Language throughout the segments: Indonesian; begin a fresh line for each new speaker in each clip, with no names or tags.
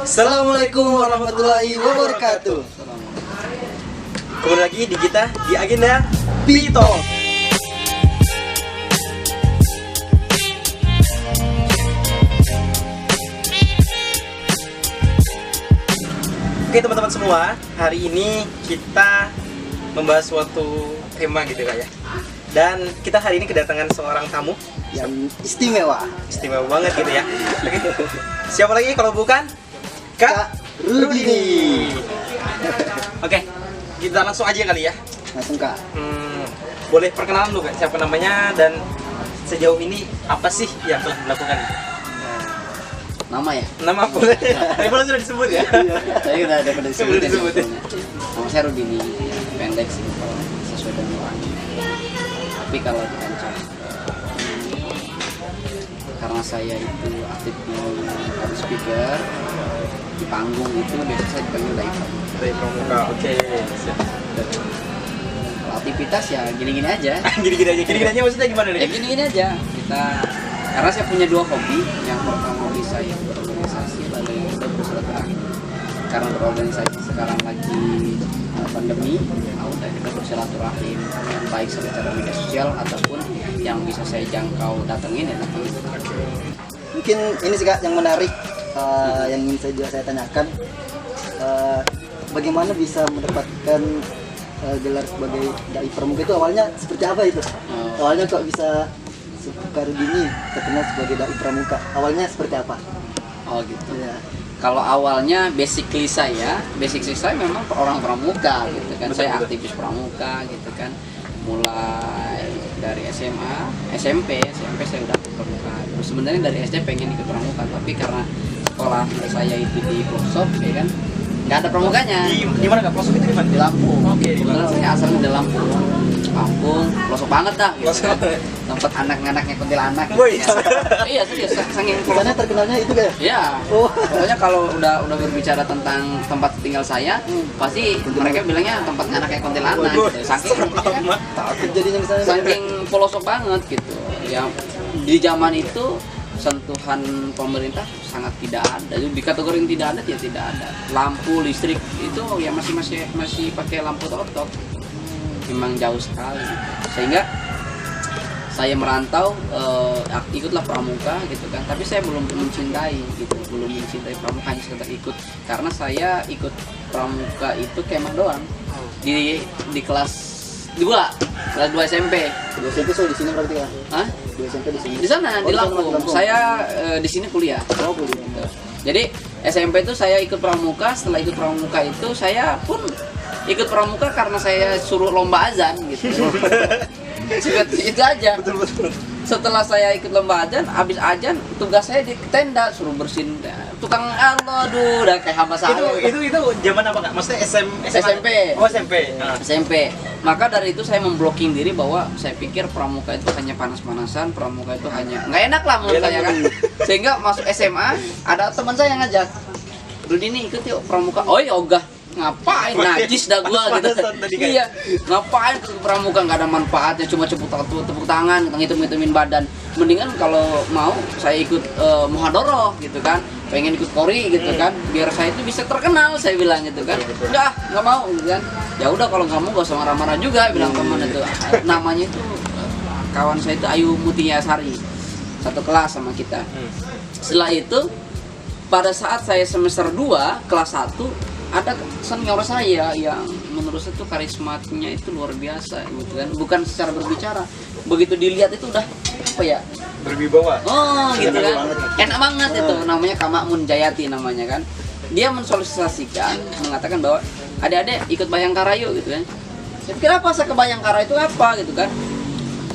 Assalamualaikum warahmatullahi wabarakatuh.
Kembali lagi di kita di agenda Pito. Oke teman-teman semua, hari ini kita membahas suatu tema gitu Kak ya. Dan kita hari ini kedatangan seorang tamu
Yang istimewa
banget gitu ya. Oke. Siapa lagi kalau bukan Kak Rudi. Oke, kita langsung aja kali ya.
langsung Kak.
Boleh perkenalan dulu Kak, siapa namanya dan sejauh ini apa sih yang telah dilakukan?
Nama ya?
Nama boleh. Tapi boleh sudah disebut ya.
Saya udah ada pada
Sudah disebut ya.
Nama saya Rudini, pendek sih kalau sesuai dengan orang. Tapi kalau dikancah karena saya itu aktif di public speaker, di panggung itu biasanya saya dipanggil Daivan.
Dari Pramuka, oke.
Kalau aktivitas ya gini-gini aja.
Gini-gini aja. Gini-gini aja maksudnya gimana
Ya
nih?
gini-gini aja. Karena saya punya dua hobi. Yang pertama hobi saya berorganisasi, lalu yang kedua bersilaturahmi. Karena berorganisasi sekarang lagi pandemi, udah kita bersilaturahmi yang baik secara media sosial ataupun yang bisa saya jangkau datengin ya datengin. Mungkin ini sih Kak yang menarik yang ingin saya tanyakan, bagaimana bisa mendapatkan gelar sebagai dai pramuka itu awalnya seperti apa itu? Awalnya kok bisa Kak Rudini terkenal sebagai dai pramuka? Awalnya seperti apa? Oh gitu ya. Kalau awalnya basic saya memang orang pramuka gitu kan. Betul, saya aktivis pramuka gitu kan. Mulai dari SMA, SMP saya udah ikut pramuka. Sebenarnya dari SD pengen ikut pramuka, tapi karena sekolah saya itu di pelosok ya kan, nggak ada pramukanya.
Di mana Kak? Pelosok itu di mana?
Di Lampung.
Oke, di
Lampung. Saya asalnya di Lampung, pelosok banget dah gitu
Pelosok.
kan. Tempat anak-anaknya kuntilanak
Woi.
gitu. Iya serius, saking
Karena terkenalnya itu kayak.
ya.
Oh.
Pokoknya kalau udah berbicara tentang tempat tinggal saya, pasti mereka bilangnya tempat anaknya kuntilanak gitu.
Takut jadinya misalnya.
Saking pelosok banget gitu. Ya di zaman itu sentuhan pemerintah sangat tidak ada. Jadi dikategorin tidak ada ya tidak ada. Lampu listrik itu ya masih pakai lampu totok. Memang jauh sekali. Sehingga saya merantau, ikutlah pramuka gitu kan. Tapi saya belum mencintai pramuka, hanya sekedar ikut. Karena saya ikut pramuka itu kemah doang. Di kelas 2 SMP.
Di SMP so di sini berarti ya.
Hah?
Di SMP di sini.
Di sana di Lampung. Saya di sini kuliah.
Oh, kuliah.
Jadi SMP itu saya ikut pramuka. Setelah ikut pramuka itu saya pun ikut pramuka karena saya suruh lomba azan gitu. Itu aja.
Betul.
Setelah saya ikut lomba azan, habis azan tugas saya di tenda suruh bersihin tukang Allah, udah kayak hamba saya.
Itu zaman apa Kak? Maksudnya
SMP.
Oh, SMP.
SMP. Maka dari itu saya memblocking diri bahwa saya pikir pramuka itu hanya panas-panasan, pramuka itu hanya nggak enak lah menurut saya kan. Sehingga masuk SMA ada teman saya yang ngajak, Rudini ikut yuk pramuka. Oh ya ogah. Ngapain najis dah gua gitu. Iya, ngapain ke pramuka, nggak ada manfaatnya, cuma tepuk tangan, ngitung-ngitungin badan. Mendingan kalau mau saya ikut muhadharah gitu kan, pengen ikut kori gitu kan, biar saya itu bisa terkenal, saya bilang gitu kan. Udah, nggak mau gitu kan. Ya udah kalau nggak mau gak usah marah-marah juga, bilang teman itu. Namanya itu kawan saya itu Ayu Mutiasari, satu kelas sama kita. Setelah itu pada saat saya semester 2 kelas 1 ada senior saya yang menurut saya itu karismanya itu luar biasa gitu kan, bukan secara berbicara, begitu dilihat itu udah apa ya,
Berwibawa.
oh gitu kan, enak banget itu, namanya Kak Makmun Jayati namanya kan. Dia mensolisasikan, mengatakan bahwa adik-adik ikut Bayangkara yuk gitu kan. Saya pikir apa Saka Bayangkara itu apa gitu kan.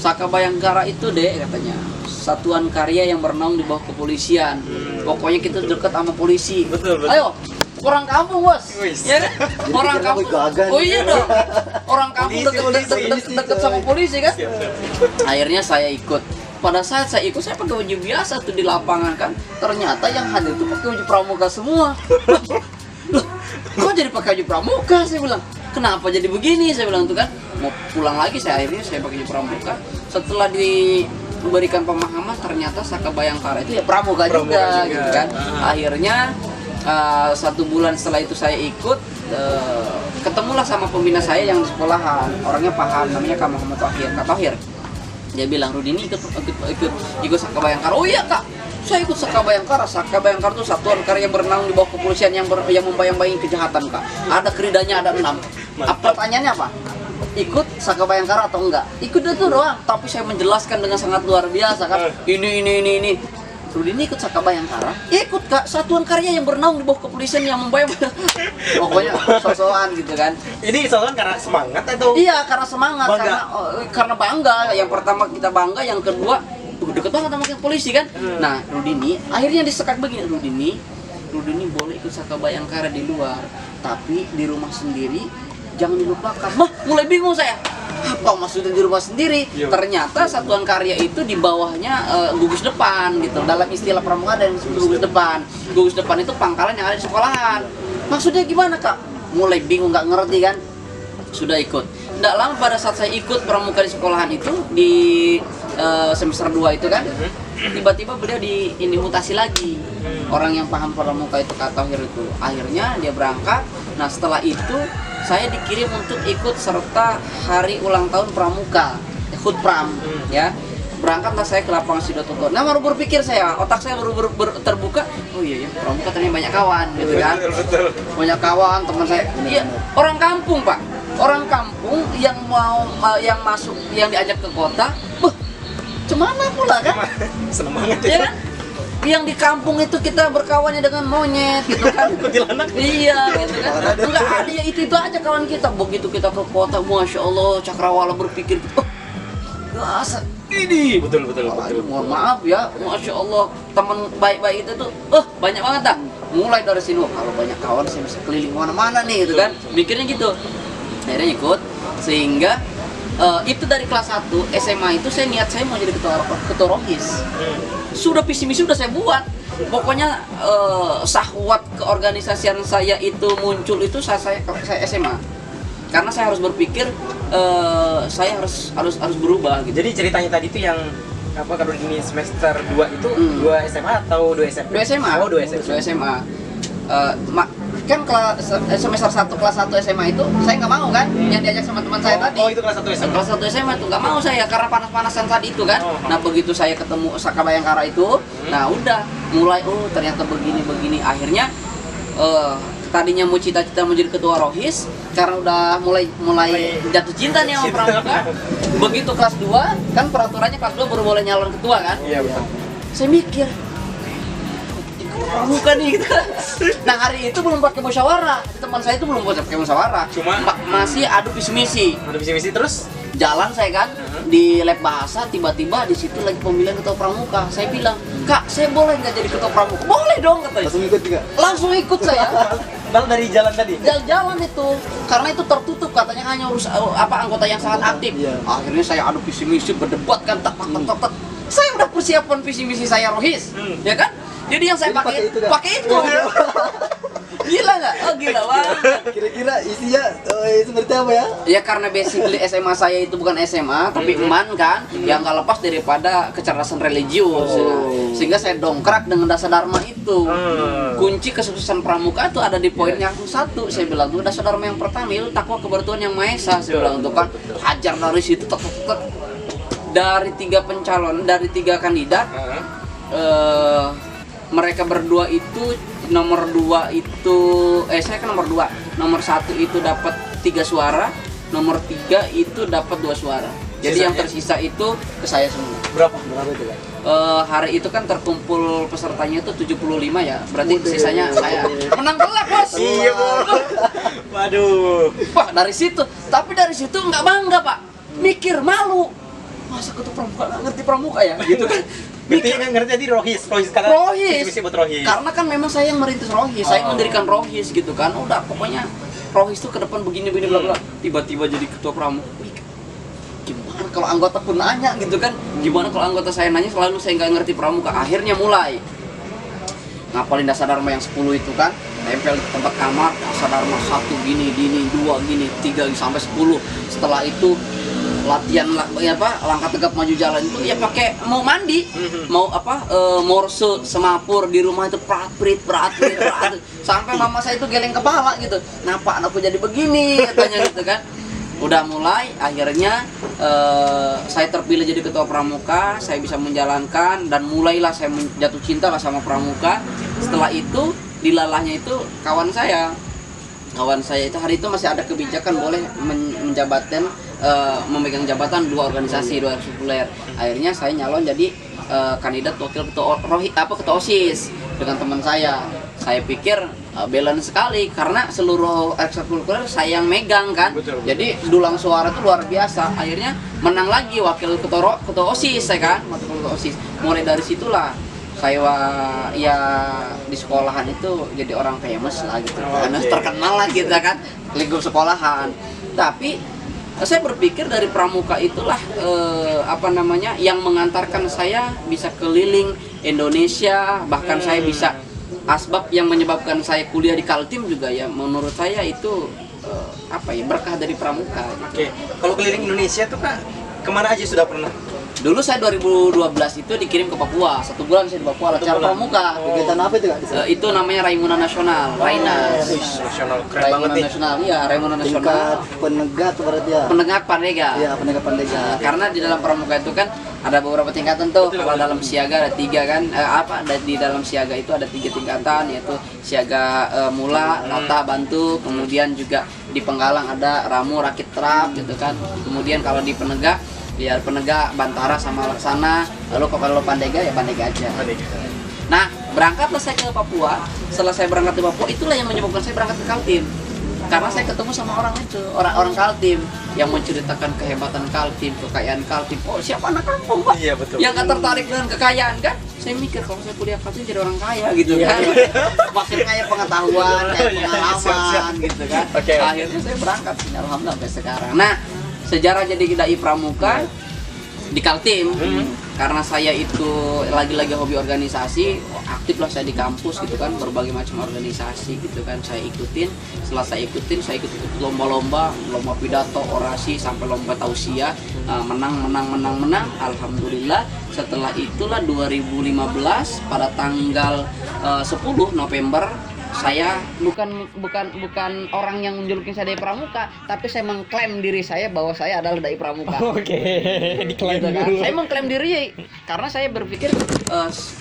Saka Bayangkara itu deh katanya satuan karya yang bernaung di bawah kepolisian. Pokoknya kita dekat sama polisi.
Betul.
Ayo, orang kampung bos, ya kan? Orang kampung. Oh iya dong, orang kampung dekat sama polisi kan. Akhirnya saya ikut. Pada saat saya ikut, saya pakai baju biasa tuh di lapangan kan. Ternyata yang hadir tuh pakai baju pramuka semua. Loh, kok jadi pakai baju pramuka? Saya bilang, kenapa jadi begini? Saya bilang tuh kan, mau pulang lagi akhirnya saya pakai baju pramuka. Setelah diberikan pemahaman, ternyata Saka Bayangkara itu ya pramuka juga gitu kan. Akhirnya 1 bulan setelah itu saya ikut, ketemulah sama pembina saya yang di sekolahan, orangnya paham, namanya Kak Muhammad Tohir. Dia bilang, Rudi ini ikut Saka Bayangkara. Oh iya Kak, saya ikut Saka Bayangkara. Saka Bayangkara itu satuan karya yang bernaung di bawah kepolisian yang membayang-bayangi kejahatan Kak. Ada keridanya, ada 6. Pertanyaannya apa? Ikut Saka Bayangkara atau enggak? Ikut itu doang, tapi saya menjelaskan dengan sangat luar biasa kan. Ini. Rudi ini ikut Saka Bayangkara? Ikut Kak, satuan karya yang bernaung di bawah kepolisian yang membayang. Pokoknya sosokan gitu kan.
Ini soalnya karena semangat atau?
Iya, karena semangat,
Bangga.
karena bangga. Yang pertama kita bangga, yang kedua deket banget sama polisi kan. Nah, Rudini akhirnya disekak begini, Rudini boleh ikut Saka Bayangkara di luar, tapi di rumah sendiri jangan dilupakan. Mah, mulai bingung saya. Apa maksudnya di rumah sendiri?
Yo.
Ternyata satuan karya itu di bawahnya gugus depan gitu. Dalam istilah pramuka ada yang disebut gugus depan. Gugus depan itu pangkalan yang ada di sekolahan. Maksudnya gimana Kak? Mulai bingung, nggak ngerti kan? Sudah ikut. Nggak lama pada saat saya ikut pramuka di sekolahan itu di semester 2 itu kan, tiba-tiba beliau dimutasi lagi. Orang yang paham pramuka itu Kak Tohir itu. Akhirnya dia berangkat. Nah setelah itu saya dikirim untuk ikut serta hari ulang tahun pramuka, Hutpram, ya. Berangkatlah saya ke lapangan Sidotonton. Nah baru berpikir saya, otak saya baru terbuka. Oh iya ya, pramuka ternyata banyak kawan, gitu kan.
Betul.
Banyak kawan, teman saya. Iya, orang kampung Pak. Orang kampung yang masuk, yang diajak ke kota. Cemana pula kan?
Seneng banget
Ya kan? Yang di kampung itu kita berkawannya dengan monyet gitu kan.
Kuntilanak.
Iya gitu kan. Enggak ada ya itu aja kawan kita. Begitu kita ke kota, Masya Allah, Cakrawala berpikir gitu. Masa ini.
Betul.
Mohon maaf ya, Masya Allah, teman baik-baik itu tuh, banyak banget dah. Mulai dari sini, kalau banyak kawan saya bisa keliling mana-mana nih gitu kan. Mikirnya gitu. Akhirnya ikut, sehingga itu dari kelas 1 SMA itu saya mau jadi ketua rohis. Sudah visi misi sudah saya buat. Pokoknya sahwat keorganisasian saya itu muncul itu saya SMA. Karena saya harus berpikir saya harus berubah gitu.
Jadi ceritanya tadi itu yang apa kalau ini semester 2 itu 2 SMA atau 2 SMP?
2 SMA.
Oh, 2 SMA.
2 SMA. Kan semester 1 kelas 1 SMA itu saya nggak mau kan yang diajak sama teman saya tadi.
Oh, itu kelas 1 SMA.
Kelas 1 SMA tuh nggak mau saya karena panas-panasan saat itu kan. Nah begitu saya ketemu Saka Bayangkara itu, nah udah mulai ternyata begini. Akhirnya tadinya mau cita-cita menjadi ketua rohis karena udah mulai jatuh cinta nih sama pramuka. Begitu kelas 2 kan peraturannya kelas 2 baru boleh nyalon ketua kan.
Iya betul.
Saya mikir pramuka nih gitu. Nah hari itu belum pakai musyawarah, teman saya itu belum pakai musyawarah,
cuma
masih adu visi misi.
Ada visi terus
Jalan saya kan di lab bahasa, tiba-tiba di situ lagi pemilihan ketua pramuka. Saya bilang, Kak, saya boleh nggak jadi ketua pramuka? Boleh dong katanya.
Langsung ikut juga.
Langsung ikut saya.
Malah dari jalan tadi.
Jalan itu, karena itu tertutup katanya hanya urus anggota yang sangat aktif.
Iya.
Akhirnya saya adu visi misi, berdebat kan, tak. Saya udah persiapan visi misi saya rohis, ya kan? Jadi yang saya
Jadi
pakai itu. Gila nggak? Oh gila banget.
Kira-kira isinya seperti apa ya?
Ya karena basically SMA saya itu bukan SMA tapi EMAN kan, yang nggak lepas daripada kecerdasan religius. Sehingga saya dongkrak dengan dasar dharma itu. Kunci kesuksesan pramuka itu ada di poin yang satu. Saya bilang tuh dasar dharma yang pertama itu takwa kepada Tuhan yang Maha Esa. Saya bilang tuh kan hajar dari situ tek. Dari 3 pencalon, dari 3 kandidat, mereka berdua itu nomor 2 itu saya kan nomor 2. Nomor 1 itu dapat 3 suara, nomor 3 itu dapat 2 suara. Jadi yang tersisa itu ke saya semua.
Berapa
itu kan?
Hari itu kan terkumpul pesertanya itu 75 ya. Berarti sisanya saya menang telak, Bos.
Iya, Bos. Waduh.
Wah, dari situ. Tapi dari situ nggak bangga, Pak. Mikir malu. Masa ketua pramuka nggak ngerti pramuka ya? Gitu kan.
Berarti ngerti tadi rohis karena
Rohis.
visi buat rohis.
Karena kan memang saya yang merintis rohis, saya mendirikan rohis gitu kan. Udah pokoknya rohis tuh ke depan begini bla bla. Tiba-tiba jadi ketua pramuka. Gimana kalau anggota pun nanya gitu kan? Gimana kalau anggota saya nanya selalu saya nggak ngerti pramuka. Akhirnya mulai ngapalin dasar dharma yang 10 itu kan, tempel di tempat kamar, dasar dharma 1 gini, 2 gini, 3 sampai 10. Setelah itu latihan ya langkah tegap maju jalan itu ya pakai mau mandi, mau morse semapur di rumah itu prat-prit sampai mama saya itu geleng kepala gitu. Kenapa anakku jadi begini katanya gitu kan. Udah mulai akhirnya saya terpilih jadi ketua pramuka, saya bisa menjalankan dan mulailah saya jatuh cinta lah sama pramuka. Setelah itu dilalahnya itu kawan saya itu hari itu masih ada kebijakan boleh menjabatkan memegang jabatan dua organisasi, dua eksekuler. Akhirnya saya nyalon jadi kandidat wakil ketua OSIS dengan teman saya. Saya pikir balance sekali karena seluruh eksekuler saya yang megang kan.
Betul.
Jadi dulang suara itu luar biasa. Akhirnya menang lagi wakil ketua OSIS saya kan, wakil ketua OSIS. Mulai dari situlah saya ya di sekolahan itu jadi orang famous lah gitu. Karena terkenal lah kita kan lingkup sekolahan. Tapi saya berpikir dari pramuka itulah yang mengantarkan saya bisa keliling Indonesia, bahkan saya bisa asbab yang menyebabkan saya kuliah di Kaltim juga ya menurut saya itu berkah dari pramuka.
Oke. Kalau keliling Indonesia tuh Kak, kemana aja sudah pernah?
Dulu saya 2012 itu dikirim ke Papua, 1 bulan saya di Papua latihan pramuka.
Kegiatan apa itu Kak?
Itu namanya Raimuna Nasional, Rainas.
Nasional keren banget
Raimuna
nih.
Nasional, iya Raimuna
Tingkat
Nasional.
penegak berarti ya?
Penegak Pandega.
Iya, penegak pandega.
Karena di dalam pramuka itu kan ada beberapa tingkatan tuh. Kalau dalam siaga ada 3 kan. Di dalam siaga itu ada 3 tingkatan, yaitu siaga mula, lata, bantu. Kemudian juga di penggalang ada ramu, rakit, trap gitu kan. Kemudian kalau di penegak bantara sama laksana. Lalu kalau pandega ya pandega aja. Nah, berangkatlah saya ke Papua. Setelah saya berangkat ke Papua, itulah yang menyebabkan saya berangkat ke Kaltim. Karena saya ketemu sama orang Kaltim yang menceritakan kehebatan Kaltim, kekayaan Kaltim. Oh, siapa anak kampung, Pak?
Iya, betul.
Yang gak tertarik dengan kekayaan kan? Saya mikir kalau saya kuliah Kaltim jadi orang kaya gitu kan. Makin kaya pengetahuan, kaya pengalaman gitu kan.
Oke.
Akhirnya saya berangkat alhamdulillah sampai sekarang. Nah, sejarah jadi dai pramuka di Kaltim karena saya itu lagi-lagi hobi organisasi, aktiflah saya di kampus gitu kan, berbagai macam organisasi gitu kan saya ikutin. Setelah saya ikut lomba-lomba pidato, orasi sampai lomba tausiah, menang. Alhamdulillah. Setelah itulah 2015 pada tanggal 10 November saya bukan orang yang menjulukin saya dai pramuka, tapi saya mengklaim diri saya bahwa saya adalah dai pramuka.
Oke, diklaim
Gitu kan.
dulu.
Saya mengklaim diri karena saya berpikir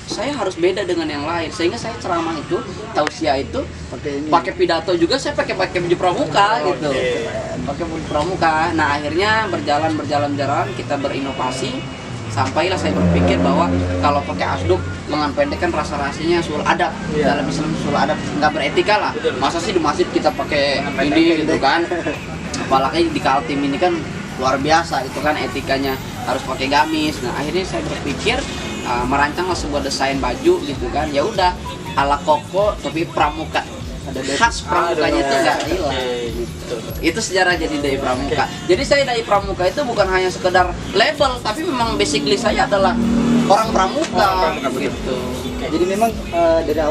saya harus beda dengan yang lain, sehingga saya ceramah itu, tausiah itu pakai pidato juga saya pakai baju pramuka gitu. Pakai baju pramuka. Nah, akhirnya berjalan kita berinovasi. Sampailah saya berpikir bahwa kalau pakai asduk lengan pendek kan rasa-rasanya sul adab. Dalam Islam sul adab nggak beretika lah. Masa sih di masjid kita pakai ini gitu kan. Apalagi di Kaltim ini kan luar biasa itu kan, etikanya harus pakai gamis. Nah, akhirnya saya berpikir merancanglah sebuah desain baju gitu kan. Ya udah ala koko tapi pramuka. Ada khas pramukanya itu nggak hilang gitu. Itu sejarah jadi dai pramuka. Jadi saya dai pramuka itu bukan hanya sekedar label, tapi memang basically saya adalah orang pramuka gitu.
Jadi memang dari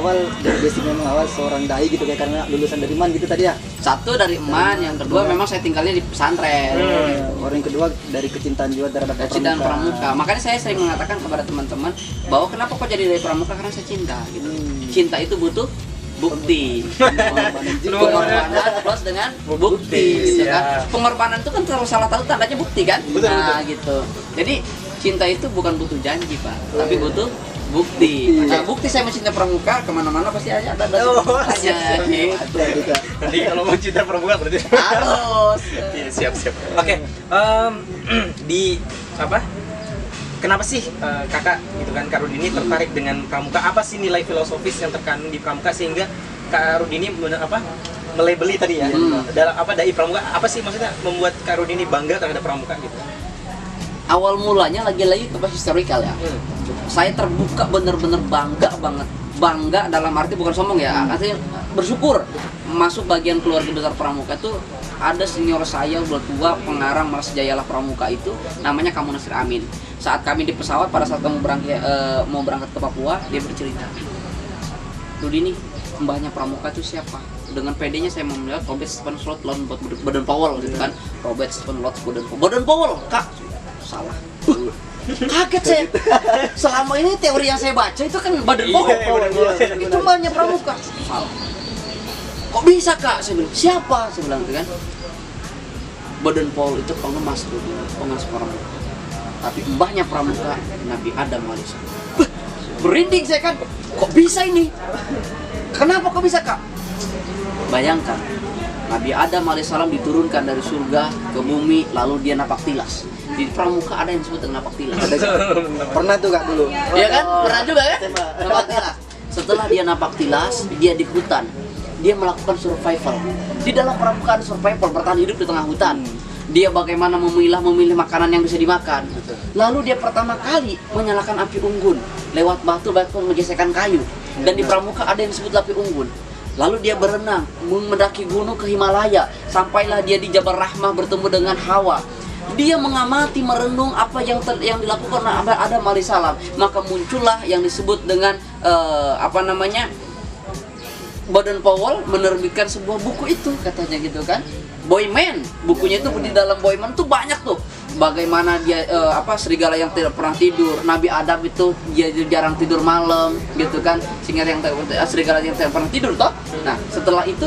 basic memang awal seorang dai gitu ya, karena lulusan dari MAN gitu tadi ya.
Satu dari MAN, yang kedua memang saya tinggalnya di pesantren.
Orang yang kedua dari kecintaan juga terhadap
Cintaan pramuka. Makanya saya sering mengatakan kepada teman-teman bahwa kenapa kok jadi dai pramuka, karena saya cinta gitu. Cinta itu butuh bukti. Pengorbanan plus dengan bukti gitu kan. Pengorbanan itu kan salah satu tandanya bukti kan. Nah gitu. Jadi cinta itu bukan butuh janji Pak, tapi butuh bukti. Nah, bukti saya mencintai pramuka, kemana-mana pasti ada buktinya.
Nanti kalau mau cinta pramuka berarti
Harus.
siap. Oke, kenapa sih kakak gitu kan, Kak Rudini tertarik dengan pramuka? Apa sih nilai filosofis yang terkandung di pramuka sehingga Kak Rudini melabeli tadi ya dalam dai pramuka? Apa sih maksudnya membuat Kak Rudini bangga terhadap pramuka gitu?
Awal mulanya lagi-lagi ke historical ya. Saya terbuka bener-bener bangga banget. Bangga dalam arti bukan sombong ya, artinya bersyukur masuk bagian keluarga besar pramuka itu. Ada senior saya udah tua, pengarang Malas Jayalah Pramuka itu, namanya Kamu Nasir Amin. Saat kami di pesawat, pada saat kamu mau berangkat ke Papua, dia bercerita, Rudini, mbahnya pramuka itu siapa? dengan PD-nya saya memilih Robert Stephen Schwartz lawan Baden Powell gitu kan. Robert Stephen Schwartz Baden Powell, Kak. Salah. Kaget saya. Selama ini teori yang saya baca itu kan Baden Powell. Itu banyak pramuka. Salah. Kok bisa, Kak? Saya bilang, siapa? Saya bilang gitu kan. Baden Powell itu pengemas pramuka. Tapi mbahnya pramuka Nabi Adam alaihissalam. Berinding saya kan, kok bisa ini? Kenapa kok bisa, Kak? Bayangkan, Nabi Adam alaihissalam diturunkan dari surga ke bumi, lalu dia napak tilas. Di pramuka ada yang disebut dengan napak tilas.
Pernah tuh Kak dulu.
Iya kan? Pernah juga kan? Napak tilas. Setelah dia napak tilas, dia di hutan. Dia melakukan survival. Di dalam pramuka ada survival, bertahan hidup di tengah hutan. Dia bagaimana memilih makanan yang bisa dimakan. Lalu dia pertama kali menyalakan api unggun lewat batu menggesekkan kayu. Dan di pramuka ada yang disebut api unggun. Lalu dia berenang, mendaki gunung ke Himalaya. Sampailah dia di Jabal Rahmah bertemu dengan Hawa. Dia mengamati, merenung apa yang dilakukan oleh Adam alaihissalam. Maka muncullah yang disebut dengan Baden Powell menerbitkan sebuah buku itu, katanya gitu kan. Boyman, bukunya itu di dalam Boyman tuh banyak tuh. Bagaimana dia serigala yang tidak pernah tidur. Nabi Adam itu dia jarang tidur malam gitu kan. Sehingga serigala yang tidak pernah tidur toh. Nah, setelah itu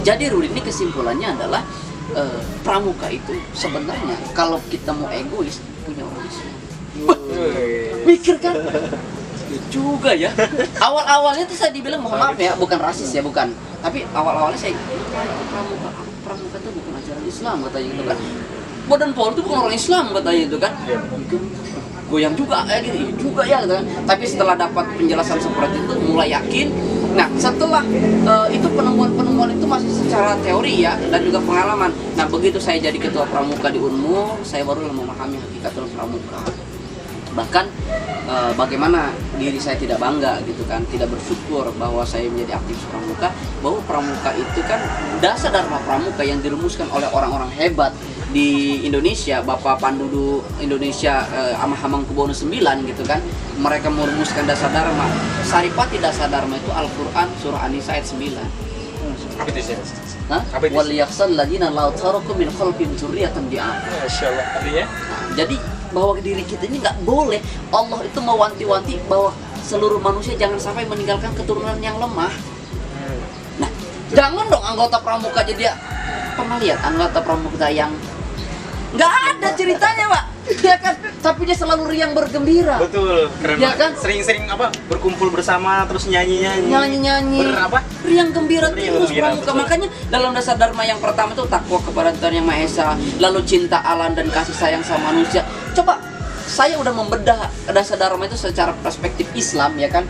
jadi Rudi ini kesimpulannya adalah pramuka itu sebenarnya kalau kita mau egois punya orang Islam. Mikir kan? Juga ya. Awal-awalnya tuh saya dibilang mohon maaf ya, bukan rasis ya, bukan. Tapi awal-awalnya saya pramuka itu bukan ajaran Islam katanya gitu kan. Baden Powell itu bukan orang Islam katanya itu kan. Goyang juga gitu juga ya gitu kan. Tapi setelah dapat penjelasan seperti itu mulai yakin. Nah, setelah itu penemuan itu masih secara teori ya dan juga pengalaman. Nah, begitu saya jadi ketua pramuka di Unmul, saya baru memahami hakikatul pramuka. Bahkan bagaimana diri saya tidak bangga gitu kan, tidak bersyukur bahwa saya menjadi aktivis pramuka, bahwa pramuka itu kan dasar dharma pramuka yang dirumuskan oleh orang-orang hebat di Indonesia, Bapak Pandudu Indonesia Hamengkubuwono IX gitu kan. Mereka merumuskan dasar dharma. Saripati dasar dharma itu Al-Qur'an surah An-Nisa ayat 9.
Apa itu sih?
Wal yakhsal ladina la taraku min khalfihim dzurriyyatan di'a.
Masyaallah. Artinya?
Jadi bahwa diri kita ini nggak boleh, Allah itu mewanti-wanti bahwa seluruh manusia jangan sampai meninggalkan keturunan yang lemah. Nah, jangan dong anggota pramuka jadi pernah lihat anggota pramuka yang nggak ada ceritanya, Pak. Ya kan, tapi dia selalu riang bergembira.
Betul, keren
Ya
banget.
kan?
Sering-sering berkumpul bersama terus nyanyi-nyanyi.
Riang gembira
Riang
terus
gembira,
pramuka.
betul.
Makanya dalam dasar dharma yang pertama itu takwa kepada Tuhan Yang Maha Esa, lalu cinta alam dan kasih sayang sama manusia. Coba saya udah membedah dasar dharma itu secara perspektif Islam ya kan.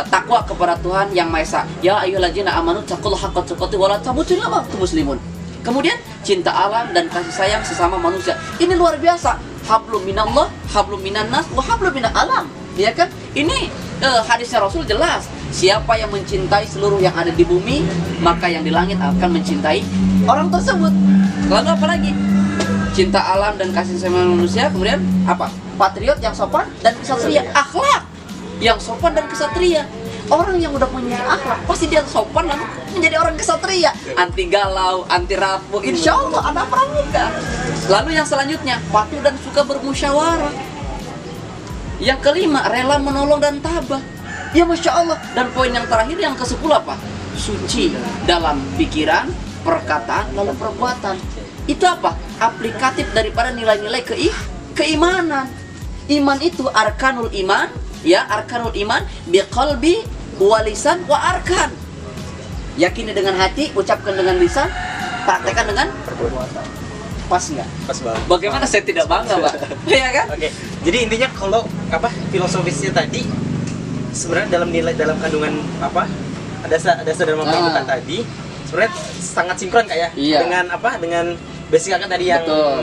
Takwa kepada Tuhan Yang Maha Esa. Ya ayyuhalladzina amanu taqullaha haqqa tuqatih wa la tamutunna illa wa antum muslimun. Kemudian cinta alam dan kasih sayang sesama manusia. Ini luar biasa. Hablum minallah, hablum minannas, wa hablum minal alam. Ya kan? Ini hadisnya Rasul jelas. Siapa yang mencintai seluruh yang ada di bumi, maka yang di langit akan mencintai orang tersebut. Lalu apa lagi? Cinta alam dan kasih sayang manusia. Kemudian apa? Patriot yang sopan dan kesatria. Akhlak yang sopan dan kesatria. Orang yang udah punya akhlak pasti dia sopan lalu menjadi orang kesatria, anti galau, anti rapuh. Insya Allah ada pramuka. Lalu yang selanjutnya patuh dan suka bermusyawarah. Yang kelima rela menolong dan tabah. Ya Masya Allah. Dan poin yang terakhir yang ke-10 apa? Suci dalam pikiran, perkataan, lalu perbuatan. Itu apa? Aplikatif daripada nilai-nilai keimanan. Iman itu arkanul iman, ya arkanul iman biqalbi walisan wa arkan. Yakini dengan hati, ucapkan dengan lisan, praktekkan dengan perbuatan. Pas nggak?
Pas banget.
Bagaimana saya tidak bangga, Pak? Iya kan?
Oke. Jadi intinya kalau filosofisnya tadi sebenarnya dalam kandungan dasar dharma pramuka tadi sebenarnya sangat sinkron Kak ya.
Iya.
Dengan basic Kakak tadi yang
Betul.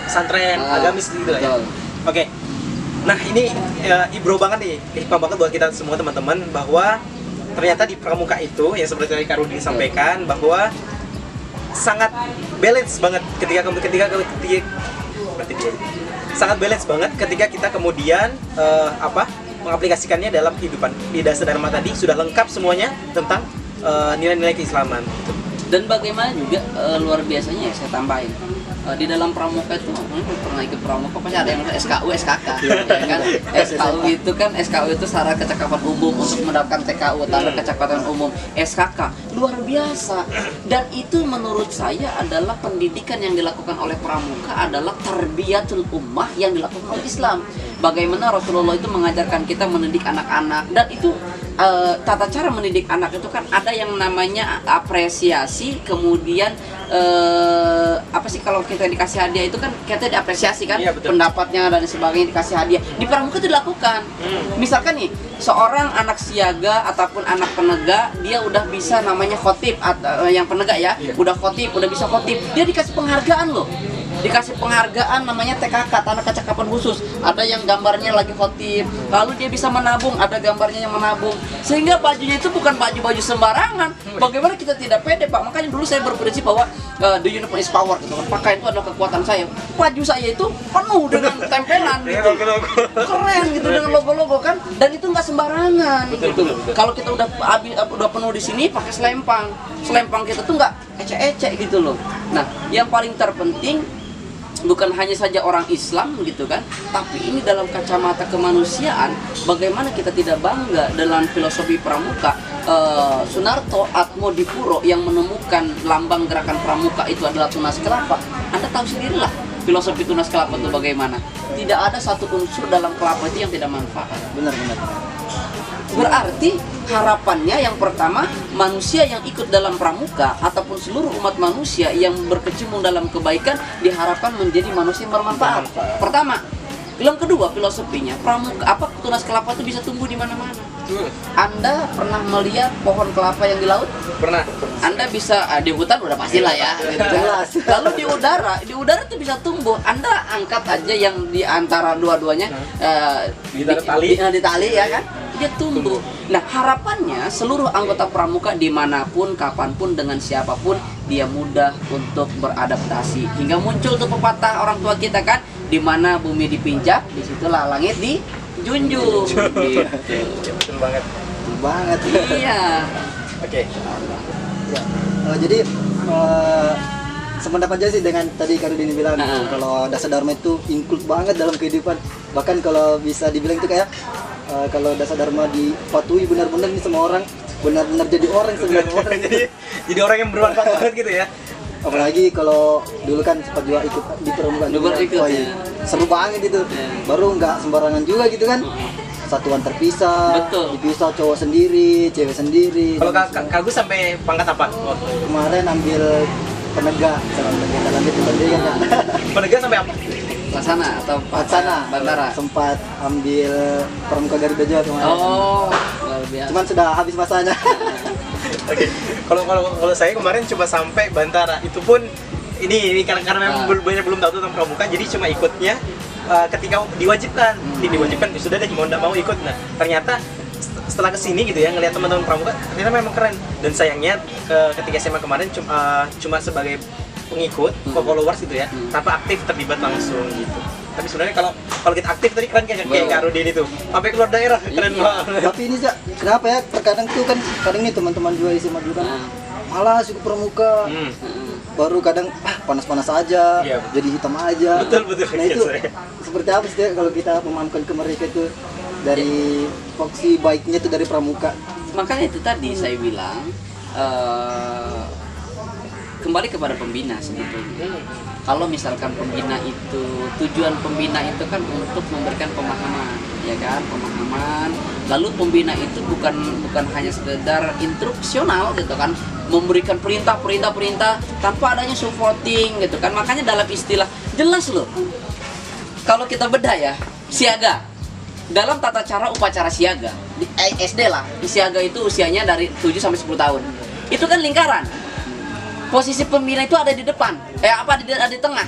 pesantren agamis gitu lah ya. Oke. Nah ini ibro banget nih, hikmah banget buat kita semua teman-teman bahwa ternyata di pramuka itu yang seperti tadi Kak Rudi sampaikan bahwa sangat balance banget ketika sangat balance banget ketika kita kemudian mengaplikasikannya dalam kehidupan. Di dasar dharma tadi sudah lengkap semuanya tentang nilai-nilai keislaman gitu.
Dan bagaimana juga luar biasanya ya saya tambahin di dalam pramuka itu pernah ikut pramuka pasti ada yang SKU SKK ya kan. SKU itu kan SKU itu syarat kecakapan umum untuk mendapatkan TKU tanda kecakapan umum. SKK luar biasa, dan itu menurut saya adalah pendidikan yang dilakukan oleh pramuka adalah tarbiyatul ummah yang dilakukan oleh Islam. Bagaimana Rasulullah itu mengajarkan kita mendidik anak-anak, dan itu tata cara mendidik anak itu kan ada yang namanya apresiasi, kemudian apa sih kalau kita dikasih hadiah itu kan kita diapresiasi kan,
iya, betul.
pendapatnya dan sebagainya dikasih hadiah. Di pramuka itu dilakukan. Misalkan nih seorang anak siaga ataupun anak penegak, dia udah bisa namanya khotib yang penegak ya, udah khotib, udah bisa khotib, dia dikasih penghargaan loh. Dikasih penghargaan namanya TKK, tanda kecakapan khusus. Ada yang gambarnya lagi khotib, lalu dia bisa menabung, ada gambarnya yang menabung. Sehingga bajunya itu bukan baju-baju sembarangan. Bagaimana kita tidak pede, Pak? Makanya dulu saya berprinsip bahwa the uniform is power gitu kan. Pakaian itu adalah kekuatan saya. Baju saya itu penuh dengan tempelan gitu. Keren gitu dengan logo-logo kan, dan itu nggak sembarangan gitu. Kalau kita udah penuh di sini pakai selempang. Selempang kita tuh nggak ecek-ecek gitu loh. Nah, yang paling terpenting bukan hanya saja orang Islam gitu kan, tapi ini dalam kacamata kemanusiaan, bagaimana kita tidak bangga dengan filosofi pramuka. Sunarto Atmodipuro yang menemukan lambang gerakan pramuka itu adalah tunas kelapa. Anda tahu sendirilah filosofi tunas kelapa itu bagaimana. Tidak ada satu unsur dalam kelapa itu yang tidak manfaat.
Benar-benar.
Berarti harapannya yang pertama, manusia yang ikut dalam pramuka ataupun seluruh umat manusia yang berkecimpung dalam kebaikan diharapkan menjadi manusia yang bermanfaat. Pertama. Yang kedua, filosofinya pramuka tunas kelapa itu bisa tumbuh di mana-mana. Anda pernah melihat pohon kelapa yang di laut?
Pernah.
Anda bisa di hutan udah pastilah ya.
Jelas.
Lalu di udara itu bisa tumbuh. Anda angkat aja yang di antara dua-duanya di tali ya kan, dia tumbuh. Nah, harapannya seluruh anggota pramuka dimanapun, kapanpun, dengan siapapun, dia mudah untuk beradaptasi. Hingga muncul tuh pepatah orang tua kita kan, di mana bumi dipinjak, disitulah langit dijunjung. Gitu.
Betul banget.
Betul banget.
Iya.
Oke.
Ya. Jadi sependapat aja sih dengan tadi Kak Rudini bilang kalau dasar dharma itu include banget dalam kehidupan. Bahkan kalau bisa dibilang itu kayak kalau dasar dharma dipatuhi benar-benar nih semua orang, benar-benar jadi orang sebenarnya orang.
jadi orang yang bermanfaat banget gitu ya.
Apalagi kalau dulu kan sempat juga ikut di perlombaan juga.
Ya.
Seru banget itu. Baru nggak sembarangan juga gitu kan. Satuan terpisah,
Betul.
dipisah cowok sendiri, cewek sendiri.
Kalau Kak Gus sampai pangkat apa?
Kemarin ambil penegak, lanjut pendidikan kan.
Penegak sampai apa?
Laksana atau
Laksana,
bandara.
sempat ambil pramuka Garuda Jawa kemarin.
Oh, luar biasa.
Cuman sudah habis masanya.
Oke. Kalau saya kemarin cuma sampai Bantara. Itu pun ini karena memang banyak belum tahu tentang pramuka, jadi cuma ikutnya ketika diwajibkan. Diwajibkan sudah deh mau nggak mau ikut. Nah, ternyata setelah kesini gitu ya, ngelihat teman-teman pramuka ternyata memang keren. Dan sayangnya ketika SMA kemarin cuma sebagai pengikut, followers gitu ya, tanpa aktif terlibat langsung gitu. Tapi sebenarnya kalau kita aktif tadi keren kayak Kak Rudin itu, sampai keluar daerah keren banget.
Tapi ini Cak, kenapa ya? Terkadang tuh kan kadang nih teman-teman juga SMA juga kan malas ikut pramuka. Baru kadang panas-panas aja,
Iya.
jadi hitam aja.
Betul.
Nah itu seperti apa sih kalau kita memahamkan ke mereka itu dari foksi baiknya itu dari pramuka.
Makanya itu tadi saya bilang kembali kepada pembina sebetulnya. Kalau misalkan pembina itu, tujuan pembina itu kan untuk memberikan pemahaman, ya kan, pemahaman. Lalu pembina itu bukan hanya sekedar instruksional gitu kan, memberikan perintah tanpa adanya supporting gitu kan. Makanya dalam istilah jelas loh. Kalau kita bedah ya, siaga. Dalam tata cara upacara siaga, di SD lah, di siaga itu usianya dari 7 sampai 10 tahun. Itu kan lingkaran. Posisi pembina itu ada di depan, ada di tengah.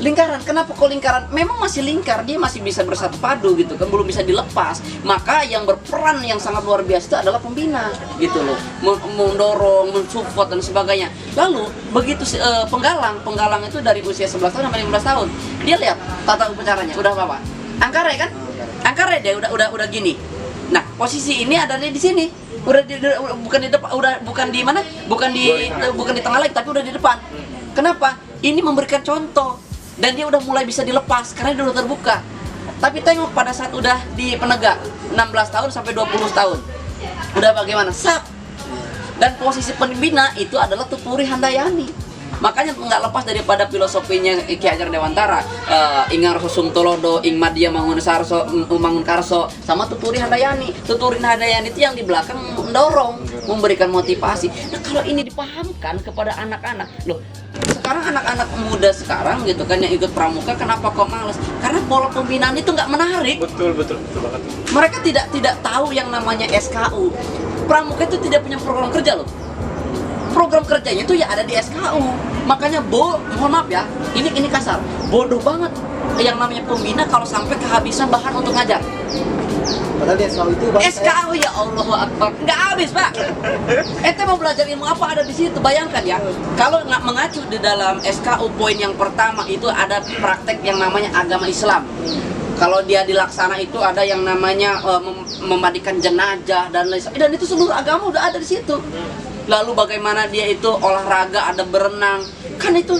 Lingkaran, kenapa kok lingkaran? Memang masih lingkar, dia masih bisa bersatu padu gitu kan, belum bisa dilepas. Maka yang berperan yang sangat luar biasa itu adalah pembina gitu loh, mendorong, mensupport dan sebagainya. Lalu begitu penggalang itu dari usia 11 tahun sampai 15 tahun, dia lihat tata upacaranya udah apa? Angkare kan? Angkare dia udah gini. Nah, posisi ini ada di sini. bukan di depan, bukan di mana? Bukan di tengah lagi, tapi udah di depan. Kenapa? Ini memberikan contoh dan dia udah mulai bisa dilepas karena dia udah terbuka. Tapi tengok pada saat udah di penegak 16 tahun sampai 20 tahun. Udah bagaimana? Sak. Dan posisi pembina itu adalah Tuturi Handayani. Makanya nggak lepas daripada filosofinya Ki Hajar Dewantara, Ingar Husum Tolodo, Ing Madya Mangun Sarso, Mangun Karso, sama Tuturi Handayani. Tuturi Handayani itu yang di belakang mendorong, memberikan motivasi. Nah kalau ini dipahamkan kepada anak-anak, loh sekarang anak-anak muda sekarang gitu kan yang ikut pramuka, kenapa kok males? Karena pola pembinaan itu nggak menarik.
Betul banget.
Mereka tidak tahu yang namanya SKU. Pramuka itu tidak punya program kerja loh. Program kerjanya itu ya ada di SKU. Makanya mohon maaf ya, ini kasar, bodoh banget yang namanya pembina kalau sampai kehabisan bahan untuk ngajar.
Padahal di SKU itu
SKU ya Allahu Akbar, nggak habis pak. Ente mau belajar ilmu apa ada di situ? Bayangkan ya, kalau nggak mengacu di dalam SKU poin yang pertama itu ada praktek yang namanya agama Islam. Kalau dia dilaksana itu ada yang namanya memandikan jenazah dan lain sebagainya. Dan itu seluruh agama udah ada di situ. Lalu bagaimana dia itu olahraga, ada berenang, kan itu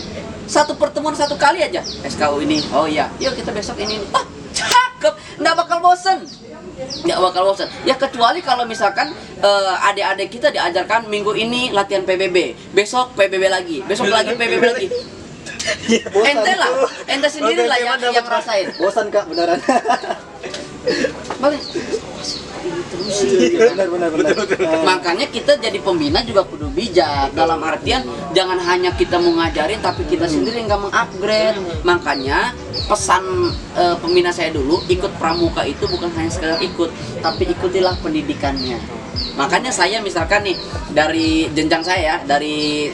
satu pertemuan satu kali aja SKU ini. Oh iya, yuk kita besok ini. Oh cakep, nggak bakal bosen. Ya kecuali kalau misalkan adik-adik kita diajarkan minggu ini latihan PBB, besok PBB lagi, besok lagi PBB lagi. Ente lah, ente sendiri lah yang ngerasain.
Bosan kak beneran.
Balik.
Benar.
Makanya kita jadi pembina juga kudu bijak. Dalam artian jangan hanya kita mau ngajarin tapi kita sendiri nggak mengupgrade. Makanya pesan pembina saya dulu, ikut pramuka itu bukan hanya sekedar ikut, tapi ikutilah pendidikannya. Makanya saya misalkan nih dari jenjang saya dari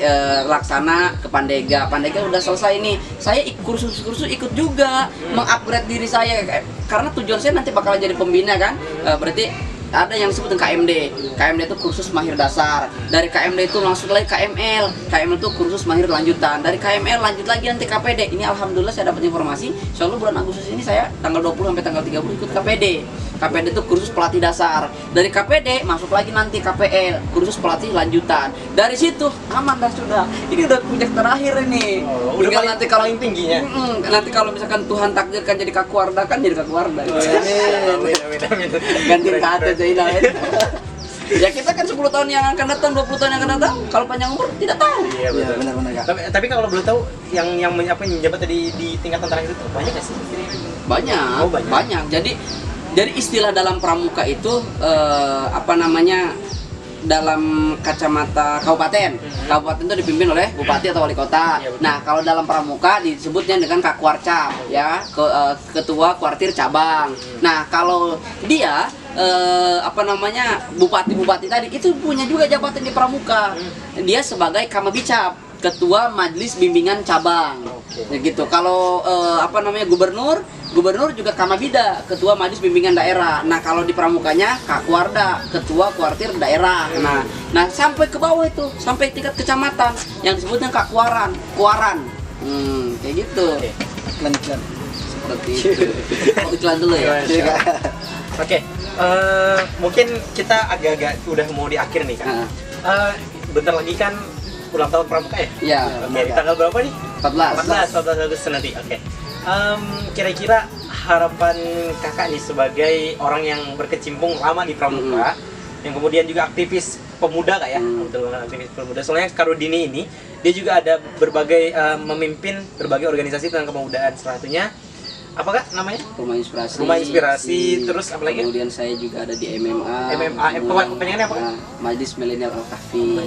Laksana ke Pandega udah selesai nih, saya kursus ikut juga mengupgrade diri saya karena tujuan saya nanti bakal jadi pembina kan. Berarti ada yang disebut dengan KMD itu kursus mahir dasar. Dari KMD itu langsung lagi KML itu kursus mahir lanjutan. Dari KML lanjut lagi nanti KPD. Ini alhamdulillah saya dapat informasi, insyaallah bulan Agustus ini saya tanggal 20 sampai tanggal 30 ikut KPD. KPD itu kursus pelatih dasar. Dari KPD masuk lagi nanti KPL, kursus pelatih lanjutan. Dari situ aman dah sudah. Ini udah puncak terakhir ini.
Udah
nanti kalau
paling tingginya.
Nanti kalau misalkan Tuhan takdirkan jadi Kakuarda kan jadi Kakuarda.
Amin.
Ganti kata Zainal. Ya kita kan 10 tahun yang akan datang, 20 tahun yang akan datang, kalau panjang umur tidak tahu.
Iya
benar kak.
Tapi kalau belum tahu yang menjabat tadi di tingkatan terakhir itu banyak nggak sih?
Banyak. Banyak. Jadi istilah dalam pramuka itu dalam kacamata kabupaten. Kabupaten itu dipimpin oleh bupati atau wali kota. Nah, kalau dalam pramuka disebutnya dengan Kakuarcap ya, ketua kuartir cabang. Nah, kalau dia bupati tadi itu punya juga jabatan di pramuka. Dia sebagai Kamabicap, ketua majelis bimbingan cabang. Gitu. Kalau gubernur juga Kamabida, ketua majelis bimbingan daerah. Nah, kalau di pramukanya Kakuarda, ketua kuartir daerah. Nah sampai ke bawah itu, sampai tingkat kecamatan yang disebutnya Kakuaran, kayak gitu.
Iklan.
Seperti itu. Oh, iklan dulu ya.
Oke. Mungkin kita agak-agak udah mau di akhir nih kan. Bentar lagi kan ulang tahun pramuka ya?
Iya.
Oke, di tanggal berapa nih?
14
Agustus nanti. Oke. Kira-kira harapan kakak nih sebagai orang yang berkecimpung lama di pramuka, yang kemudian juga aktivis pemuda kak ya, betul banget aktivis pemuda. Soalnya Kak Rudini ini dia juga ada berbagai memimpin berbagai organisasi tentang kepemudaan. Salah satunya apa kak namanya?
Rumah
Inspirasi. Terus apa lagi?
Kemudian saya juga ada di MMA.
Kepanjangannya apa?
Majelis Milenial Al-Kahfi.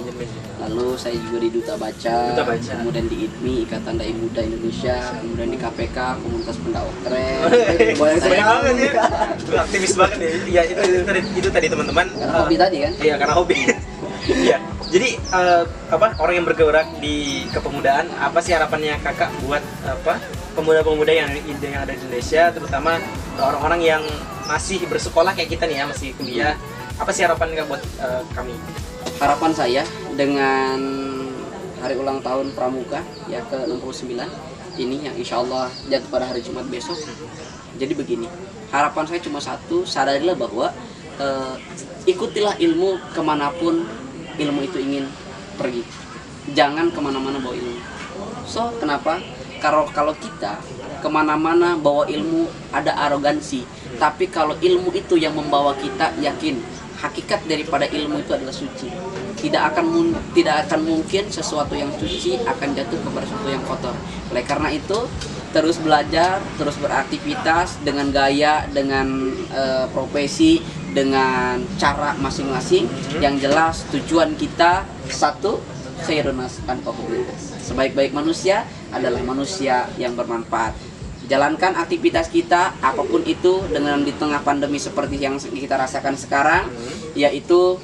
Lalu saya juga di Duta Baca. Kemudian di IDMI, Ikatan Dai Muda Indonesia. Kemudian di KPK, Komunitas Pendakwah Keren.
Banyak banget ya. Aktivis banget ya. Iya, itu tadi teman-teman.
Karena hobi tadi kan?
Iya, karena hobi. Iya. Jadi orang yang bergerak di kepemudaan, apa sih harapannya kakak buat pemuda-pemuda yang ada di Indonesia, terutama orang-orang yang masih bersekolah kayak kita nih ya, masih kuliah. Apa sih harapan kakak buat kami?
Harapan saya dengan hari ulang tahun pramuka ya ke-69 ini yang insya Allah jatuh pada hari Jumat besok. Jadi begini, harapan saya cuma satu, sadarilah bahwa ikutilah ilmu kemanapun ilmu itu ingin pergi. Jangan kemana-mana bawa ilmu. So kenapa? Kalau kita kemana-mana bawa ilmu ada arogansi. Tapi kalau ilmu itu yang membawa kita, yakin hakikat daripada ilmu itu adalah suci. Tidak akan mungkin sesuatu yang suci akan jatuh kepada sesuatu yang kotor. Oleh karena itu terus belajar, terus beraktivitas dengan gaya, dengan profesi, dengan cara masing-masing. Yang jelas tujuan kita satu, khairun nas anfa'uhum linnas. Sebaik-baik manusia adalah manusia yang bermanfaat. Jalankan aktivitas kita apapun itu dengan di tengah pandemi seperti yang kita rasakan sekarang, yaitu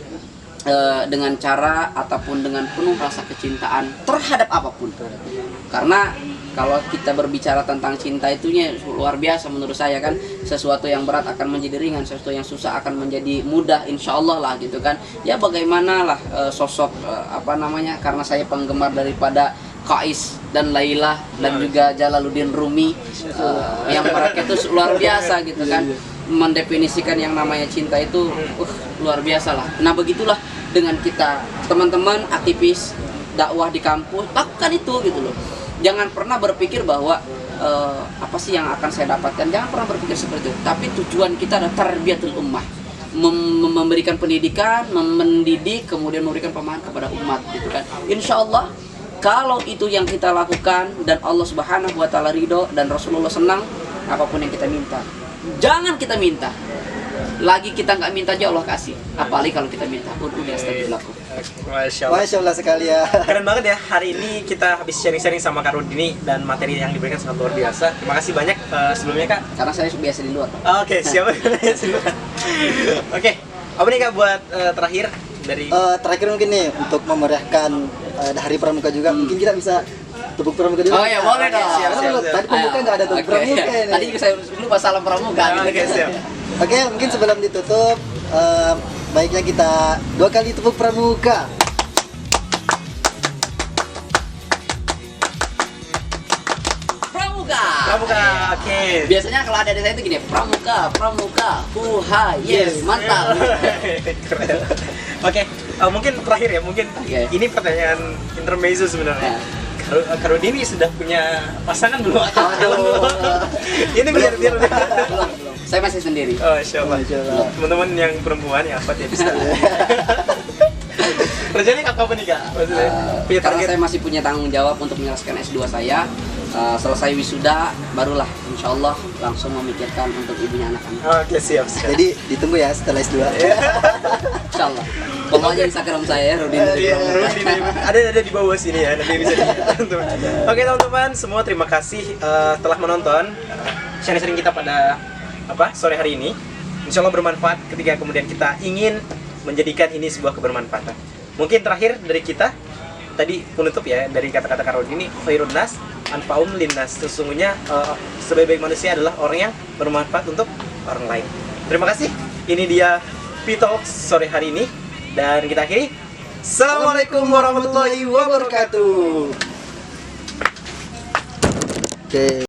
dengan cara ataupun dengan penuh rasa kecintaan terhadap apapun. Karena kalau kita berbicara tentang cinta itunya luar biasa menurut saya kan, sesuatu yang berat akan menjadi ringan, sesuatu yang susah akan menjadi mudah, insya Allah lah gitu kan. Ya bagaimanalah sosok karena saya penggemar daripada Qais dan Laila dan juga Jalaluddin Rumi, yang mereka itu luar biasa gitu kan, mendefinisikan yang namanya cinta itu luar biasa lah. Nah begitulah dengan kita teman-teman aktivis dakwah di kampus, lakukan itu gitu loh. Jangan pernah berpikir bahwa apa sih yang akan saya dapatkan, jangan pernah berpikir seperti itu. Tapi tujuan kita adalah tarbiyatul ummah, memberikan pendidikan, mendidik, kemudian memberikan pemahaman kepada umat gitu kan. Insya Allah kalau itu yang kita lakukan dan Allah Subhanahu wa taala ridho dan Rasulullah senang, apapun yang kita minta. Jangan kita minta. Lagi kita nggak minta aja Allah kasih. Apalagi kalau kita minta. Udah astajib lakum.
Masya Allah.
Masya Allah sekali ya.
Keren banget ya, hari ini kita habis sharing-sharing sama Kak Rudini dan materi yang diberikan sangat luar biasa. Terima kasih banyak sebelumnya Kak.
Karena saya biasa di luar.
Oke, siap. Oke, apa nih Kak buat terakhir dari
Terakhir mungkin nih untuk memeriahkan hari Pramuka juga, mungkin kita bisa tepuk Pramuka dulu.
Oh ya boleh dong.
Siap, siap, siap.
Tadi Pramuka nggak ada tepuk
Oke.
Pramuka ini.
Tadi saya lupa salam Pramuka.
Oke, siap.
Oke, mungkin sebelum ditutup, baiknya kita 2 kali tepuk Pramuka.
Pramuka, oke.
Biasanya kalau ada di saya itu gini, Pramuka, huha, yes, mantap.
Keren. Oke, mungkin terakhir ya, mungkin
Oke.
ini pertanyaan intermezzo sebenarnya.
Ya.
Kak Rudini sudah punya pasangan belum?
Aduh.
Ini biar
Belum. Saya masih sendiri.
Oh, insya Allah.
Masya Allah.
Teman-teman yang perempuan ya apa dia bisa. Rencananya kapan nih Kak? Maksudnya, punya
Karena
target?
saya masih punya tanggung jawab untuk menyelesaikan S2 saya. Selesai wisuda, barulah insya Allah langsung memikirkan untuk ibunya anak-anak.
Oke, siap.
Jadi ditunggu ya setelah S2.
Insya Allah. Bawa aja Instagram saya, Rudin.
Iya, Rudin. Ada di bawah sini ya, nanti bisa dilihat. Oke teman-teman, semua terima kasih telah menonton sharing-sharing kita pada sore hari ini. Insya Allah bermanfaat ketika kemudian kita ingin menjadikan ini sebuah kebermanfaatan. Mungkin terakhir dari kita tadi penutup ya dari kata-kata Kak Rudini, khairun nas anfa'uhum linnas. Sesungguhnya sebaik-baik manusia adalah orang yang bermanfaat untuk orang lain. Terima kasih. Ini dia P-Talks sore hari ini dan kita akhiri. Assalamualaikum warahmatullahi wabarakatuh.
Oke.